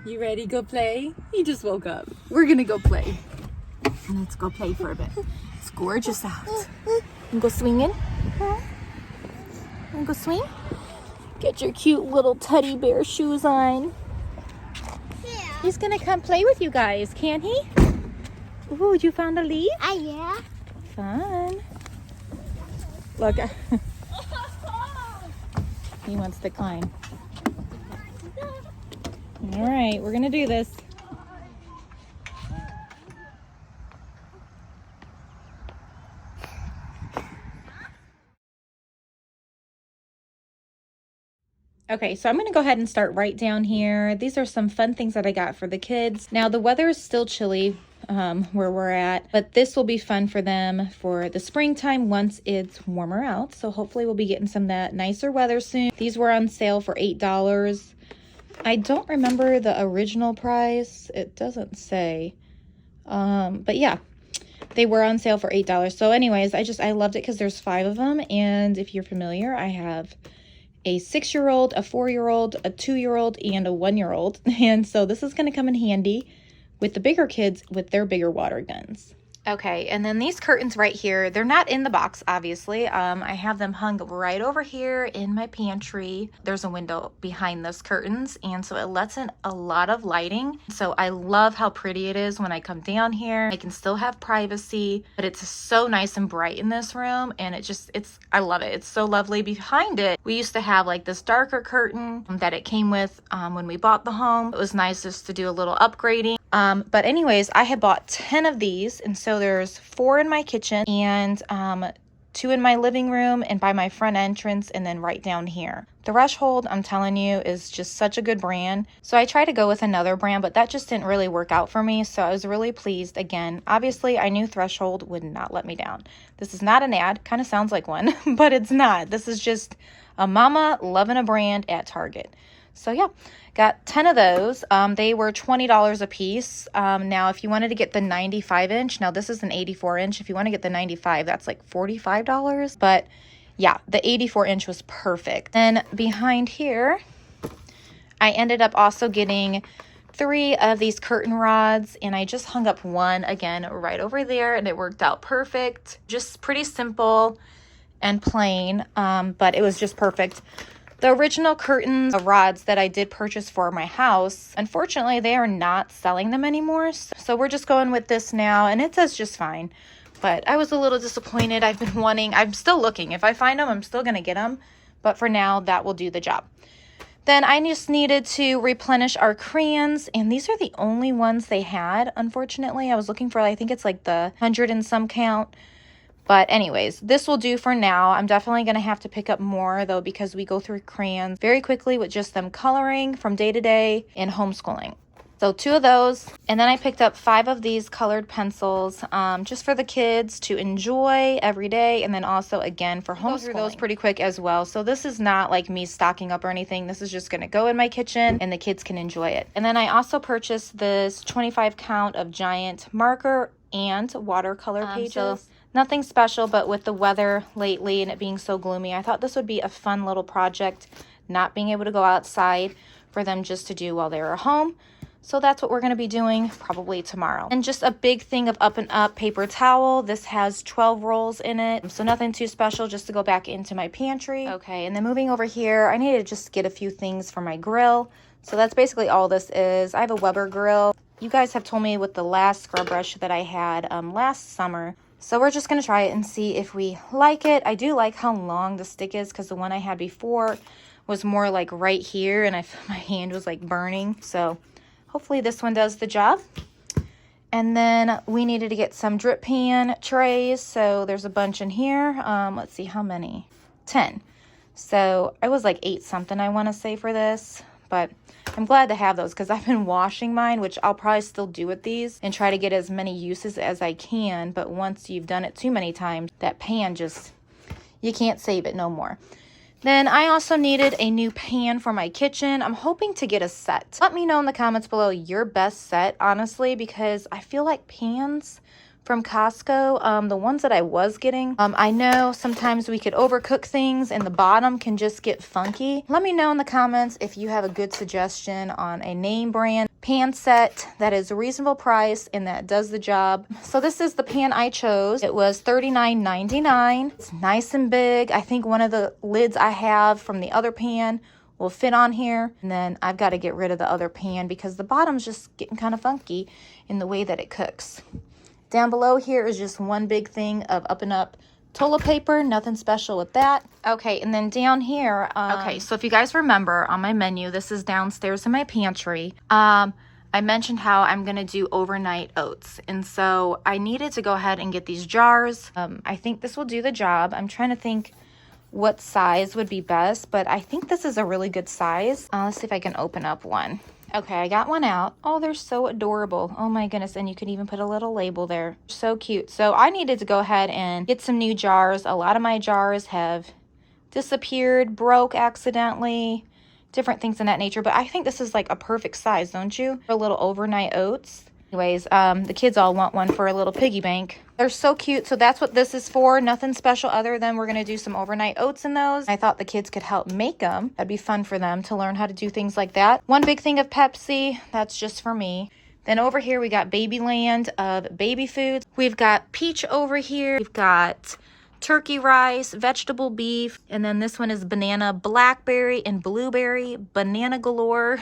You ready to go play? He just woke up. We're gonna go play. Let's go play for a bit. It's gorgeous out. You go swinging? Huh? You go swing? Get your cute little teddy bear shoes on. Yeah. He's gonna come play with you guys, can he? Ooh, you found a leaf? Yeah. Fun. Look. He wants to climb. All right, we're gonna do this. Okay, so I'm gonna go ahead and start right down here. These are some fun things that I got for the kids. Now the weather is still chilly where we're at, but this will be fun for them for the springtime once it's warmer out. So hopefully we'll be getting some of that nicer weather soon. These were on sale for $8. I don't remember the original price. It doesn't say, but yeah, they were on sale for $8. So anyways, I loved it because there's 5 of them. And if you're familiar, I have a 6-year-old, a 4-year-old, a 2-year-old, and a 1-year-old. And so this is going to come in handy with the bigger kids with their bigger water guns. Okay, and then these curtains right here, they're not in the box, obviously. I have them hung right over here in my pantry. There's a window behind those curtains, and so it lets in a lot of lighting. So I love how pretty it is when I come down here. I can still have privacy, but it's so nice and bright in this room, and I love it. It's so lovely. Behind it, we used to have like this darker curtain that it came with when we bought the home. It was nice just to do a little upgrading. But anyways, I had bought 10 of these, and so there's 4 in my kitchen and 2 in my living room and by my front entrance, and then right down here. Threshold, I'm telling you, is just such a good brand. So I tried to go with another brand, but that just didn't really work out for me. So I was really pleased. Again, obviously I knew Threshold would not let me down. This is not an ad, kind of sounds like one, but it's not. This is just a mama loving a brand at Target. So yeah, got 10 of those. They were $20 a piece. Now, if you wanted to get the 95-inch, now this is an 84-inch. If you want to get the 95, that's like $45. But yeah, the 84-inch was perfect. Then behind here, I ended up also getting 3 of these curtain rods, and I just hung up one again right over there, and it worked out perfect. Just pretty simple and plain, but it was just perfect. The original curtains rods that I did purchase for my house, unfortunately, they are not selling them anymore. So we're just going with this now, and it does just fine. But I was a little disappointed. I'm still looking. If I find them, I'm still going to get them. But for now, that will do the job. Then I just needed to replenish our crayons, and these are the only ones they had, unfortunately. I was looking for, I think it's like the 100 and some count. But anyways, this will do for now. I'm definitely going to have to pick up more, though, because we go through crayons very quickly with just them coloring from day to day and homeschooling. So 2 of those. And then I picked up 5 of these colored pencils just for the kids to enjoy every day. And then also, again, for homeschooling. Go through those pretty quick as well. So this is not like me stocking up or anything. This is just going to go in my kitchen and the kids can enjoy it. And then I also purchased this 25 count of giant marker and watercolor pages. So nothing special, but with the weather lately and it being so gloomy, I thought this would be a fun little project, not being able to go outside, for them just to do while they were home. So that's what we're going to be doing probably tomorrow. And just a big thing of Up and Up paper towel. This has 12 rolls in it, so nothing too special, just to go back into my pantry. Okay, and then moving over here, I need to just get a few things for my grill. So that's basically all this is. I have a Weber grill. You guys have told me with the last scrub brush that I had last summer. So we're just going to try it and see if we like it. I do like how long the stick is, because the one I had before was more like right here, and my hand was like burning. So hopefully this one does the job. And then we needed to get some drip pan trays. So there's a bunch in here. Let's see how many. 10. So I was like 8 something, I want to say, for this. But I'm glad to have those, because I've been washing mine, which I'll probably still do with these, and try to get as many uses as I can. But once you've done it too many times, that pan just, you can't save it no more. Then I also needed a new pan for my kitchen. I'm hoping to get a set. Let me know in the comments below your best set, honestly, because I feel like pans from Costco. The ones that I was getting, I know sometimes we could overcook things and the bottom can just get funky. Let me know in the comments if you have a good suggestion on a name brand pan set that is a reasonable price and that does the job. So this is the pan I chose. It was $39.99. It's nice and big. I think one of the lids I have from the other pan will fit on here. And then I've got to get rid of the other pan because the bottom's just getting kind of funky in the way that it cooks. Down below here is just one big thing of Up and Up toilet paper. Nothing special with that. Okay, and then down here, okay, so if you guys remember on my menu, this is downstairs in my pantry. I mentioned how I'm going to do overnight oats. And so I needed to go ahead and get these jars. I think this will do the job. I'm trying to think what size would be best, but I think this is a really good size. Let's see if I can open up one. Okay, I got one out. Oh, they're so adorable. Oh my goodness, and you can even put a little label there. So cute. So I needed to go ahead and get some new jars. A lot of my jars have disappeared, broke accidentally, different things in that nature, but I think this is like a perfect size, don't you? For little overnight oats. Anyways, the kids all want one for a little piggy bank. They're so cute. So that's what this is for. Nothing special other than we're going to do some overnight oats in those. I thought the kids could help make them. That'd be fun for them to learn how to do things like that. One big thing of Pepsi. That's just for me. Then over here, we got Babyland of baby foods. We've got peach over here. We've got turkey rice, vegetable beef. And then this one is banana, blackberry, and blueberry. Banana galore.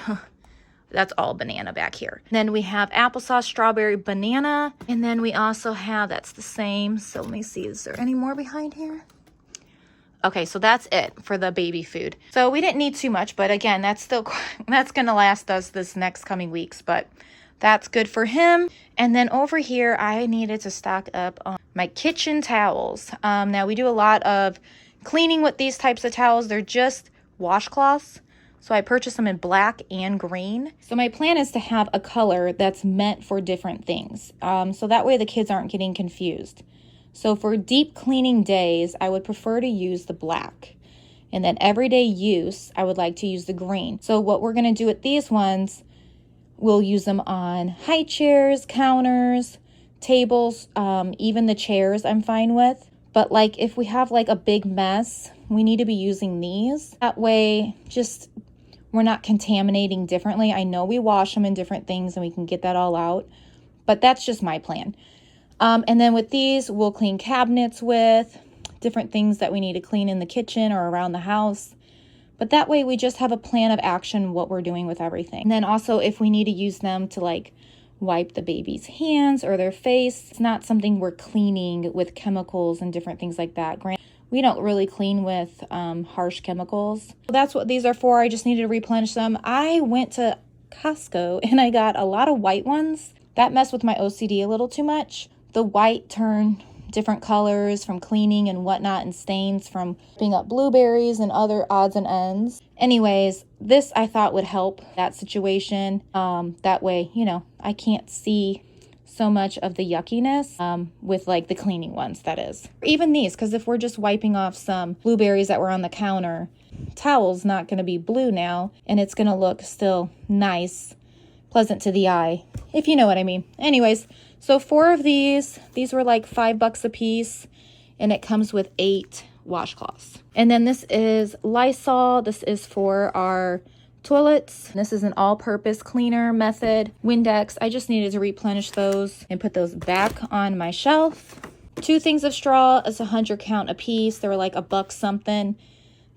That's all banana back here. Then we have applesauce, strawberry, banana. And then we also have, that's the same. So let me see, is there any more behind here? Okay, so that's it for the baby food. So we didn't need too much, but again, that's gonna last us this next coming weeks, but that's good for him. And then over here, I needed to stock up on my kitchen towels. Now we do a lot of cleaning with these types of towels. They're just washcloths. So I purchased them in black and green. So my plan is to have a color that's meant for different things. So that way the kids aren't getting confused. So for deep cleaning days, I would prefer to use the black. And then everyday use, I would like to use the green. So what we're gonna do with these ones, we'll use them on high chairs, counters, tables, even the chairs I'm fine with. But like if we have like a big mess, we need to be using these. That way, we're not contaminating differently. I know we wash them in different things and we can get that all out, but that's just my plan. And then with these, we'll clean cabinets with different things that we need to clean in the kitchen or around the house. But that way we just have a plan of action, what we're doing with everything. And then also if we need to use them to like wipe the baby's hands or their face, it's not something we're cleaning with chemicals and different things like that. We don't really clean with harsh chemicals. So that's what these are for. I just needed to replenish them. I went to Costco and I got a lot of white ones. That messed with my OCD a little too much. The white turned different colors from cleaning and whatnot, and stains from picking up blueberries and other odds and ends. Anyways, this I thought would help that situation. That way, you know, I can't see so much of the yuckiness with like the cleaning ones, that is. Even these, because if we're just wiping off some blueberries that were on the counter, towel's not going to be blue now, and it's going to look still nice, pleasant to the eye, if you know what I mean. Anyways, so 4 of these were like $5 a piece, and it comes with 8 washcloths. And then this is Lysol. This is for our toilets. This is an all-purpose cleaner method. Windex, I just needed to replenish those and put those back on my shelf. 2 things of straw is 100 count a piece. They were like $1 something.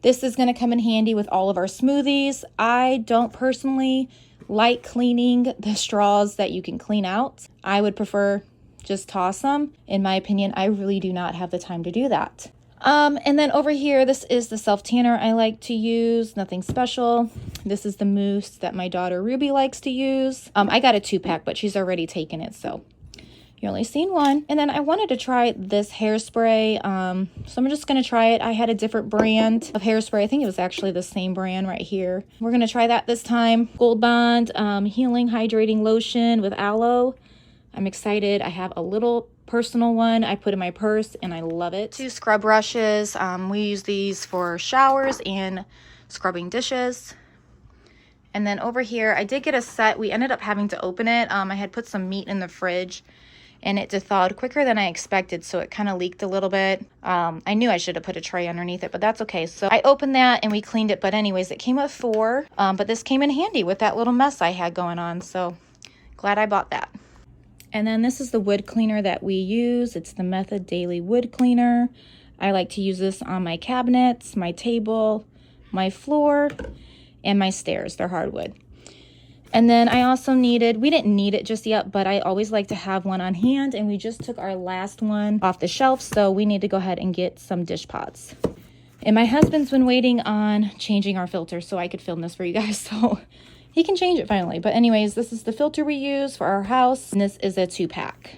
This is going to come in handy with all of our smoothies. I don't personally like cleaning the straws that you can clean out. I would prefer just toss them. In my opinion, I really do not have the time to do that. And then over here, this is the self-tanner I like to use. Nothing special. This is the mousse that my daughter Ruby likes to use. I got a 2-pack, but she's already taken it, so you're only seeing one. And then I wanted to try this hairspray. So I'm just going to try it. I had a different brand of hairspray. I think it was actually the same brand right here. We're going to try that this time. Gold Bond Healing Hydrating Lotion with aloe. I'm excited. I have a little personal one I put in my purse and I love it. 2 scrub brushes. We use these for showers and scrubbing dishes. And then over here, I did get a set. We ended up having to open it. I had put some meat in the fridge and it thawed quicker than I expected, so it kind of leaked a little bit. I knew I should have put a tray underneath it, but that's okay. So I opened that and we cleaned it, but anyways, it came with 4, but this came in handy with that little mess I had going on, so glad I bought that. And then this is the wood cleaner that we use. It's the Method Daily Wood Cleaner. I like to use this on my cabinets, my table, my floor, and my stairs. They're hardwood. And then I also needed, we didn't need it just yet, but I always like to have one on hand, and we just took our last one off the shelf, so we need to go ahead and get some dish pots. And my husband's been waiting on changing our filter so I could film this for you guys, so he can change it finally. But anyways, this is the filter we use for our house, and this is a 2-pack.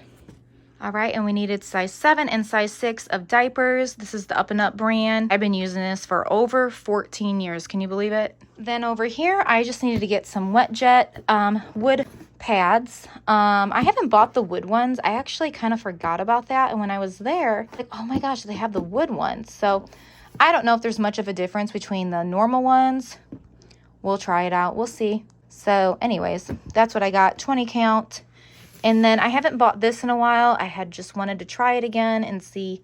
All right, and we needed size 7 and size 6 of diapers. This is the Up and Up brand. I've been using this for over 14 years. Can you believe it? Then over here, I just needed to get some Wet Jet wood pads. I haven't bought the wood ones. I actually kind of forgot about that. And when I was there, like, oh my gosh, they have the wood ones. So I don't know if there's much of a difference between the normal ones. We'll try it out. We'll see. So anyways, that's what I got, 20 count. And then I haven't bought this in a while. I had just wanted to try it again and see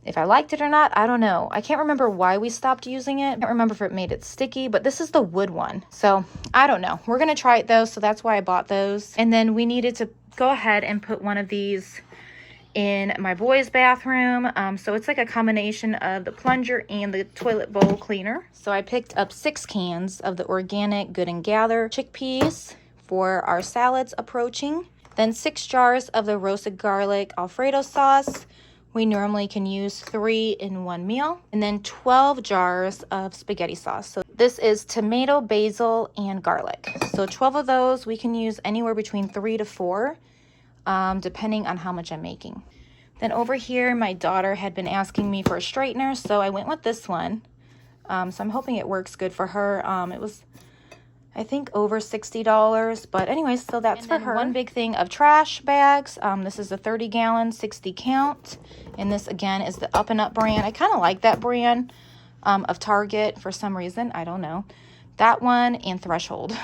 if I liked it or not. I don't know. I can't remember why we stopped using it. I don't remember if it made it sticky, but this is the wood one. So I don't know. We're going to try it though. So that's why I bought those. And then we needed to go ahead and put one of these in my boys' bathroom. So it's like a combination of the plunger and the toilet bowl cleaner. So I picked up 6 cans of the organic Good and Gather chickpeas for our salads approaching. Then 6 jars of the roasted garlic Alfredo sauce. We normally can use 3 in one meal. And then 12 jars of spaghetti sauce. So this is tomato, basil, and garlic. So 12 of those, we can use anywhere between 3 to 4, depending on how much I'm making. Then over here, my daughter had been asking me for a straightener, so I went with this one. So I'm hoping it works good for her. It was, I think, over $60, but anyways, so that's for her. One big thing of trash bags. This is a 30-gallon, 60 count, and this again is the Up and Up brand. I kind of like that brand of Target for some reason. I don't know. That one and Threshold.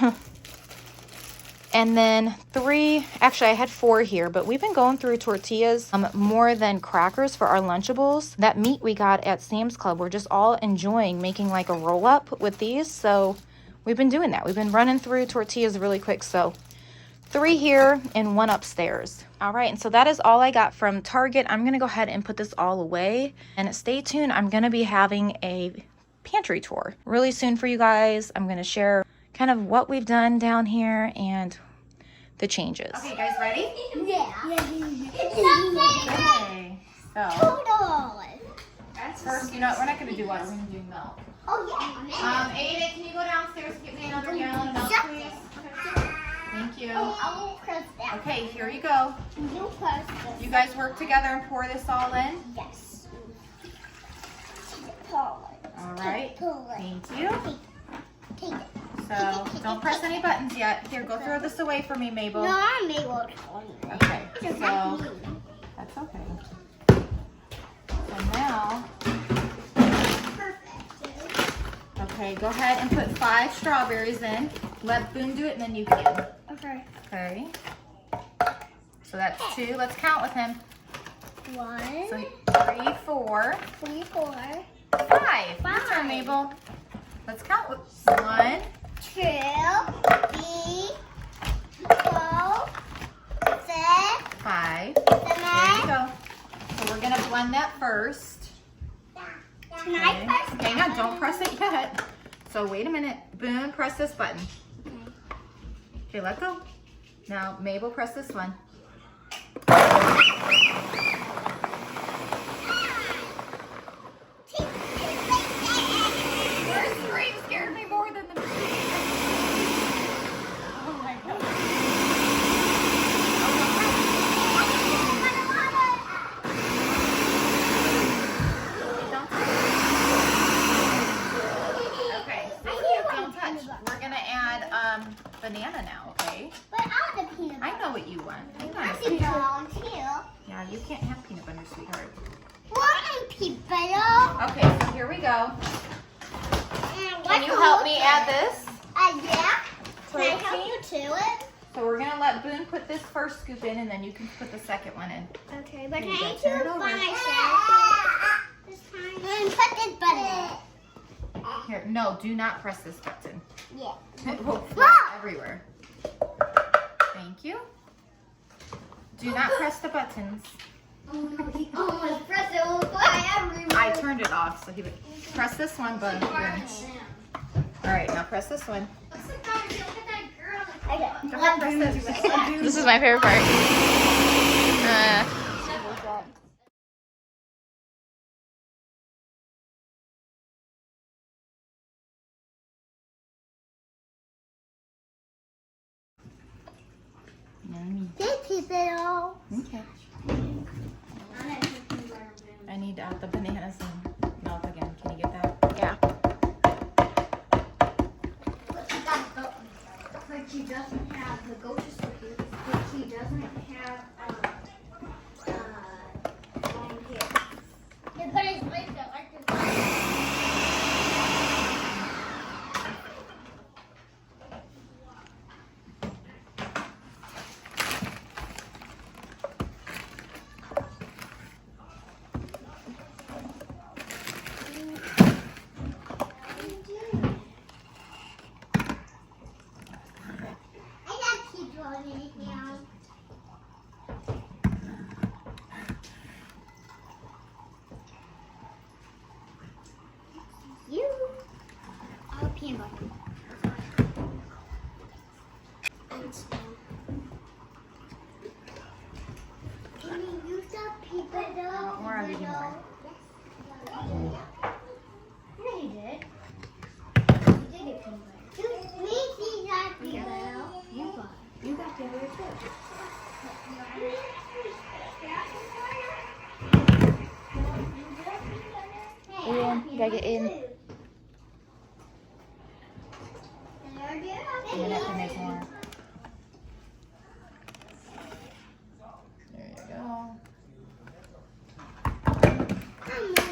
And then 3, actually I had 4 here, but we've been going through tortillas more than crackers for our Lunchables. That meat we got at Sam's Club, we're just all enjoying making like a roll-up with these, so we've been doing that. We've been running through tortillas really quick, so 3 here and 1 upstairs. All right, and so that is all I got from Target. I'm gonna go ahead and put this all away, and stay tuned. I'm gonna be having a pantry tour really soon for you guys. I'm gonna share kind of what we've done down here and the changes. Okay, guys, ready? Yeah. Okay, so that's first, you know what, we're not gonna do water, we're gonna do milk. Oh, yeah. Ada, can you go downstairs and get me another gallon of milk, please? Thank you. I will press that. Okay, here you go. You press this. You guys work together and pour this all in? Yes. Pull it. All right. Pull it. Thank you. Take it. So, don't press any buttons yet. Here, go throw this away for me, Mabel. No, I'm able to. Okay, so, that's okay. So now, okay, go ahead and put 5 strawberries in. Let Boone do it and then you can. Okay. Okay. So that's 2. Let's count with him. 1, So 3, 4, 3, 4, 5. Your turn, Mabel. Let's count with 1, 2, 3, 4, 6, 5. 7. There you go. So we're gonna blend that first. Can I press Okay, now don't press it yet. So wait a minute. Boone, press this button. Okay, let go. Now Mabel, press this one. Your scream scared me more than the Oh my god. Okay, don't touch. We're gonna add banana now, okay? But I want the peanut butter. I know what you want. Hang on. I see down too. Yeah, you can't have peanut butter, sweetheart. What peanut butter? Okay, so here we go. Can you help me add this? Yeah. Can I help you to it? So we're gonna let Boone put this first scoop in, and then you can put the second one in. Okay, but There can you I go. do Turn it it by over. myself? This time. And put this button. Here, no, do not press this button. Yeah. It will fly everywhere. Thank you. Do not press the buttons. He almost pressed it, will fly everywhere. I turned it off, so he would press this one button. All right, now press this one. Okay. Go ahead, press this. This is my favorite part. Yummy. Thank you, Bill. Okay. I need the bananas and milk again. Can you get that? Yeah. But she doesn't have the goat cookies, but she doesn't have one here. Yeah, but it's like that, like this. I got keep rolling it down. You. Oh, peanut butter. Can you use that peanut butter? More of it, more. Yeah, you did. You did get peanut butter. Me, she got peanut butter. You got peanut butter too. Ian, you gotta get in. And then I can make more. There you go.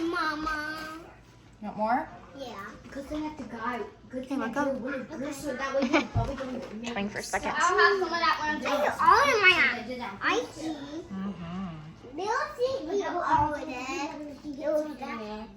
Mama. You want more? Yeah. Because they have to guide. Good Hey, look up. So that way you probably don't make 21st seconds. I'll have some of that one. It's all in my hand. I see. Mm-hmm. They'll see you all in it. You'll get it.